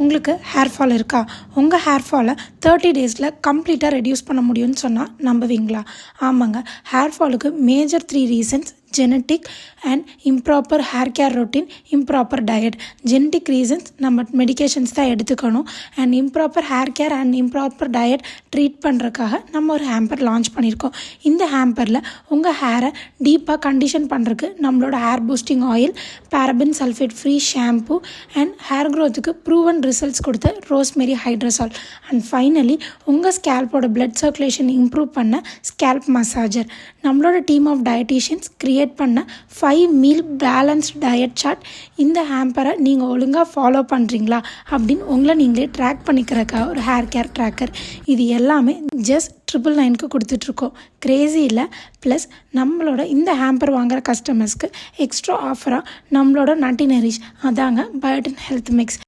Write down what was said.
உங்களுக்கு hair fall இருக்கா? உங்கள் ஹேர் ஃபாலை 30 டேஸில் கம்ப்ளீட்டாக ரெடியூஸ் பண்ண முடியும்னு சொன்னால் நம்புவீங்களா? ஆமாங்க, ஹேர் ஃபாலுக்கு major 3 reasons: genetic and improper hair care routine, improper diet. Genetic reasons நம்ம மெடிகேஷன்ஸ் தான் எடுத்துக்கணும். And improper hair care and improper diet treat பண்ணுறதுக்காக நம்ம ஒரு ஹேம்பர் லான்ச் பண்ணியிருக்கோம். இந்த ஹேம்பரில் உங்கள் ஹேரை டீப்பாக கண்டிஷன் பண்ணுறதுக்கு நம்மளோட hair boosting oil, paraben sulphate free shampoo and hair க்ரோத்துக்கு ப்ரூவன் ரிசல்ட்ஸ் கொடுத்த ரோஸ்மெரி ஹைட்ரசால், அண்ட் ஃபைனலி உங்கள் ஸ்கேல்போட பிளட் சர்க்குலேஷன் இம்ப்ரூவ் பண்ண ஸ்கேல்ப் மசாஜர். நம்மளோட டீம் ஆஃப் டயட்டீஷியன்ஸ் கிரியேட் பண்ண 5 மீல் பேலன்ஸ்ட் டயட் சார்ட். இந்த ஹேம்பரை நீங்கள் ஒழுங்காக ஃபாலோ பண்ணுறீங்களா அப்படின்னு உங்களை நீங்களே ட்ராக் பண்ணிக்கிறக்காக ஒரு ஹேர் கேர் ட்ராக்கர். இது எல்லாமே ஜஸ்ட் 999க்கு கொடுத்துட்ருக்கோம். கிரேசி இல்லை. ப்ளஸ் நம்மளோட இந்த ஹேம்பர் வாங்குகிற கஸ்டமர்ஸ்க்கு எக்ஸ்ட்ரா ஆஃபராக நம்மளோட நட்டி நரிஷ், அதாங்க பயோட்டின் ஹெல்த் மிக்ஸ்